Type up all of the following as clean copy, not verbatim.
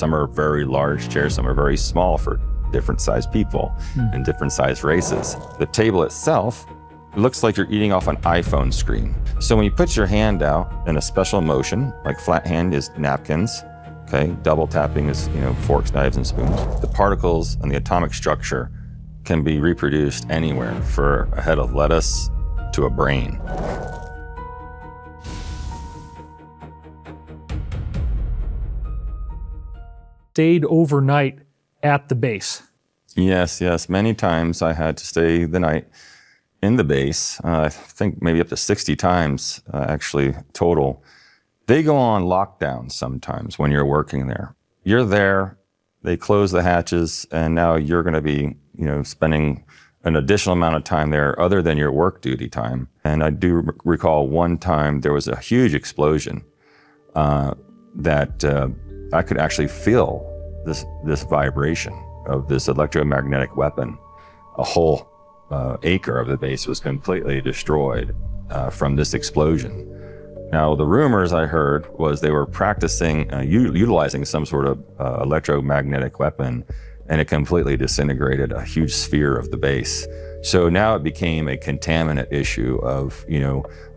Some are very large chairs, some are very small for different sized people and different sized races. The table itself looks like you're eating off an iPhone screen. So when you put your hand out in a special motion, like flat hand is napkins, okay? Double tapping is, forks, knives, and spoons. The particles and the atomic structure can be reproduced anywhere, for a head of lettuce to a brain. Stayed overnight at the base. Yes. Many times I had to stay the night in the base. I think maybe up to 60 times, actually, total. They go on lockdown sometimes when you're working there. You're there, they close the hatches, and now you're going to be, spending an additional amount of time there other than your work duty time. And I do recall one time there was a huge explosion that I could actually feel this vibration of this electromagnetic weapon. A whole acre of the base was completely destroyed from this explosion. Now, the rumors I heard was they were practicing utilizing some sort of electromagnetic weapon, and it completely disintegrated a huge sphere of the base. So now it became a contaminant issue of,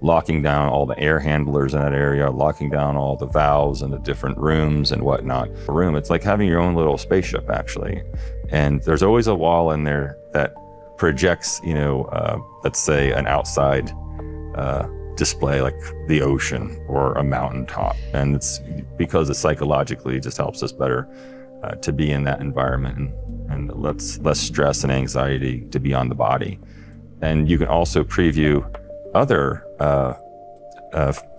locking down all the air handlers in that area, locking down all the valves in the different rooms and whatnot. It's like having your own little spaceship, actually. And there's always a wall in there that projects, let's say an outside display like the ocean or a mountaintop. And it's because it psychologically just helps us better to be in that environment and less stress and anxiety to be on the body. And you can also preview other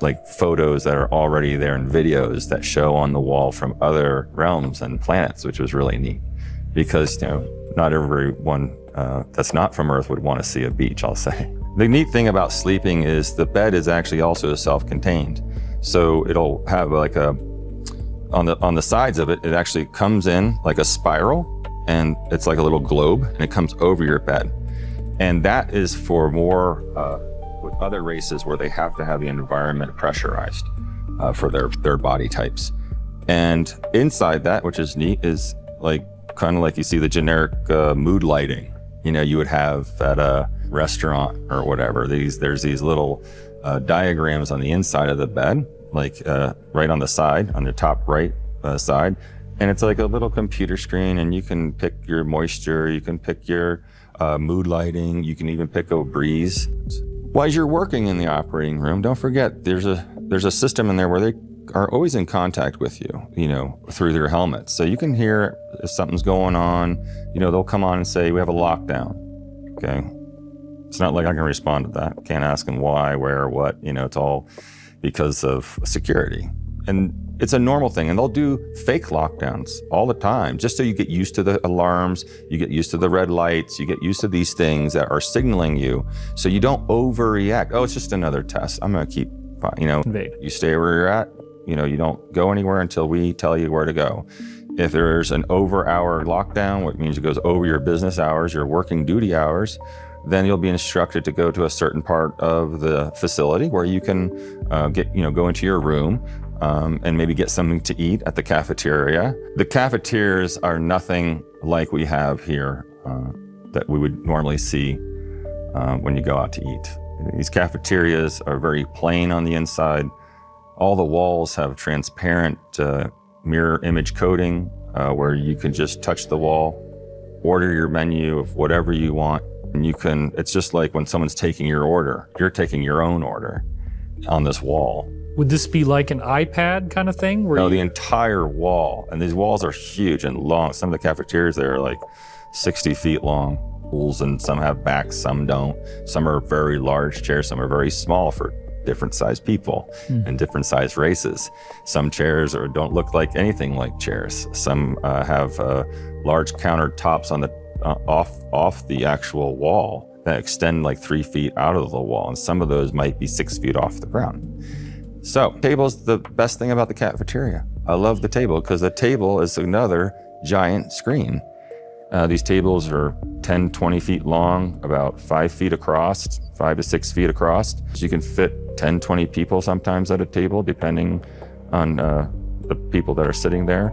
like photos that are already there and videos that show on the wall from other realms and planets, which was really neat because, not everyone that's not from Earth would want to see a beach, I'll say. The neat thing about sleeping is the bed is actually also self-contained. So it'll have like on the sides of it, it actually comes in like a spiral, and it's like a little globe, and it comes over your bed. And that is for more with other races where they have to have the environment pressurized for their body types. And inside that, which is neat, is like kind of like you see the generic mood lighting, you would have at a restaurant or whatever. There's these little diagrams on the inside of the bed, like right on the side, on the top right side. And it's like a little computer screen, and you can pick your moisture, you can pick your mood lighting, you can even pick a breeze. While you're working in the operating room, don't forget there's a system in there where they are always in contact with you, through their helmets. So you can hear if something's going on, they'll come on and say, we have a lockdown, okay? It's not like I can respond to that. Can't ask them why, where, what, it's all because of security. And it's a normal thing, and they'll do fake lockdowns all the time, just so you get used to the alarms, you get used to the red lights, you get used to these things that are signaling you, so you don't overreact. Oh, it's just another test. I'm gonna keep, you stay where you're at, you don't go anywhere until we tell you where to go. If there's an over-hour lockdown, which means it goes over your business hours, your working duty hours, then you'll be instructed to go to a certain part of the facility where you can go into your room and maybe get something to eat at the cafeteria. The cafeterias are nothing like we have here that we would normally see when you go out to eat. These cafeterias are very plain on the inside. All the walls have transparent mirror image coating where you can just touch the wall, order your menu of whatever you want. And it's just like when someone's taking your order, you're taking your own order on this wall. Would this be like an iPad kind of thing? No, the entire wall. And these walls are huge and long. Some of the cafeterias there are like 60 feet long. And some have backs, some don't. Some are very large chairs, some are very small for different sized people and different sized races. Some chairs don't look like anything like chairs. Some have large countertops on the off the actual wall that extend like 3 feet out of the wall, and some of those might be 6 feet off the ground. So, table's the best thing about the cafeteria. I love the table because the table is another giant screen. These tables are 10, 20 feet long, about 5 feet across, 5 to 6 feet across. So you can fit 10, 20 people sometimes at a table, depending on the people that are sitting there.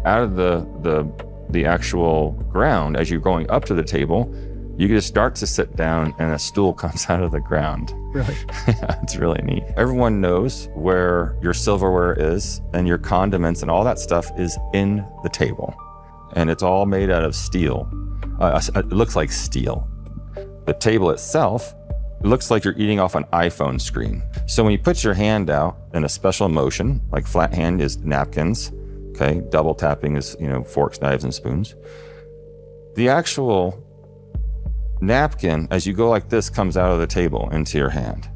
out of the actual ground, as you're going up to the table, you can just start to sit down and a stool comes out of the ground. Really? Yeah, it's really neat. Everyone knows where your silverware is and your condiments and all that stuff is in the table. And it's all made out of steel. It looks like steel. The table itself, it looks like you're eating off an iPhone screen. So when you put your hand out in a special motion, like flat hand is napkins, okay? Double tapping is, forks, knives, and spoons. The actual napkin, as you go like this, comes out of the table into your hand.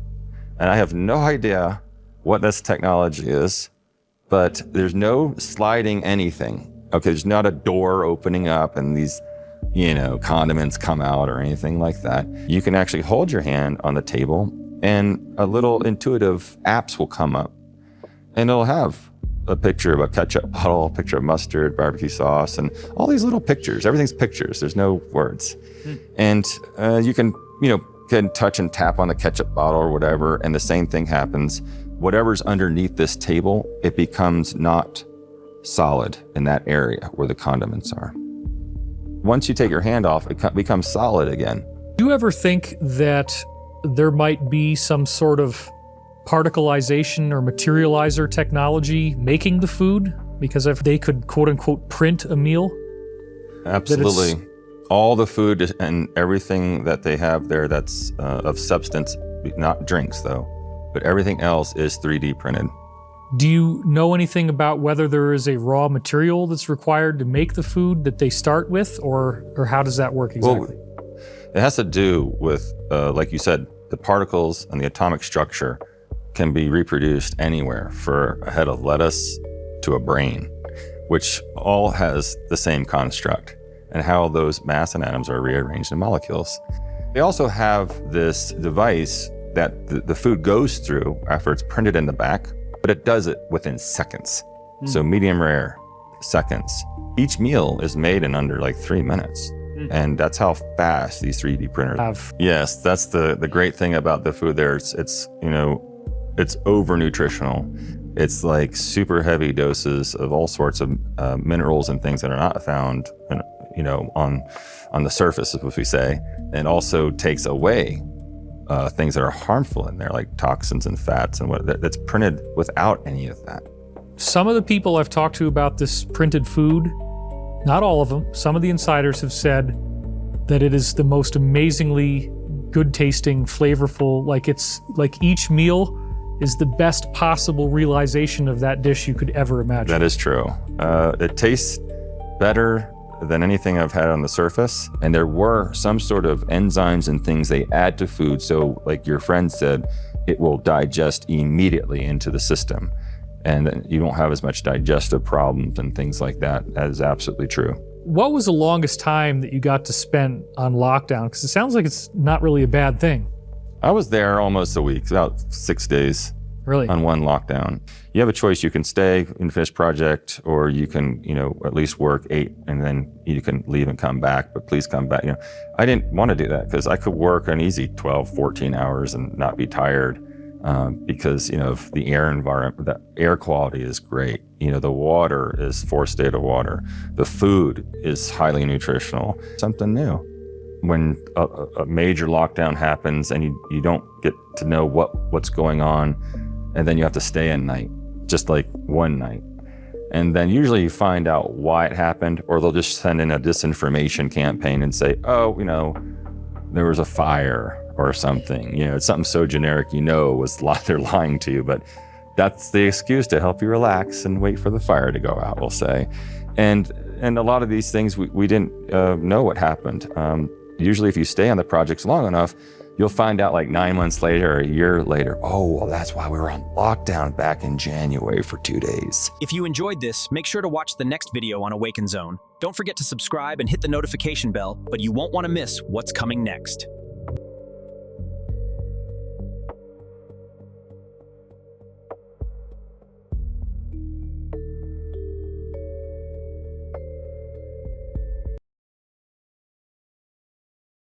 And I have no idea what this technology is, but there's no sliding anything. Okay, there's not a door opening up and these, condiments come out or anything like that. You can actually hold your hand on the table and a little intuitive apps will come up and it'll have a picture of a ketchup bottle, a picture of mustard, barbecue sauce, and all these little pictures. Everything's pictures. There's no words. And you can touch and tap on the ketchup bottle or whatever, and the same thing happens. Whatever's underneath this table, it becomes not solid in that area where the condiments are. Once you take your hand off, it becomes solid again. Do you ever think that there might be some sort of particleization or materializer technology making the food? Because if they could, quote unquote, print a meal? Absolutely. All the food and everything that they have there that's of substance, not drinks though, but everything else is 3D printed. Do you know anything about whether there is a raw material that's required to make the food that they start with, or how does that work exactly? Well, it has to do with, like you said, the particles and the atomic structure can be reproduced anywhere, for a head of lettuce to a brain, which all has the same construct, and how those mass and atoms are rearranged in molecules. They also have this device that the food goes through after it's printed in the back, but it does it within seconds. So medium rare, seconds. Each meal is made in under like 3 minutes. And that's how fast these 3D printers have. Yes, that's the great thing about the food there. It's over nutritional. It's like super heavy doses of all sorts of minerals and things that are not found, on the surface, as we say, and also takes away things that are harmful in there, like toxins and fats and that's printed without any of that. Some of the people I've talked to about this printed food, not all of them, some of the insiders have said that it is the most amazingly good tasting, flavorful, like each meal is the best possible realization of that dish you could ever imagine. That is true. It tastes better than anything I've had on the surface. And there were some sort of enzymes and things they add to food. So like your friend said, it will digest immediately into the system. And you don't have as much digestive problems and things like that. That is absolutely true. What was the longest time that you got to spend on lockdown? Because it sounds like it's not really a bad thing. I was there almost a week, about 6 days. Really? On one lockdown. You have a choice. You can stay and finish project, or you can, at least work 8 and then you can leave and come back, but please come back. I didn't want to do that because I could work an easy 12, 14 hours and not be tired because, of the air environment. The air quality is great. The water is forced state of water. The food is highly nutritional. Something new. When a major lockdown happens and you don't get to know what's going on, and then you have to stay a night, just like one night. And then usually you find out why it happened, or they'll just send in a disinformation campaign and say, there was a fire or something. It's something so generic, they're lying to you, but that's the excuse to help you relax and wait for the fire to go out, we'll say. And a lot of these things, we didn't know what happened. Usually if you stay on the projects long enough, you'll find out like 9 months later or a year later, that's why we were on lockdown back in January for 2 days. If you enjoyed this, make sure to watch the next video on Awaken Zone. Don't forget to subscribe and hit the notification bell, but you won't want to miss what's coming next.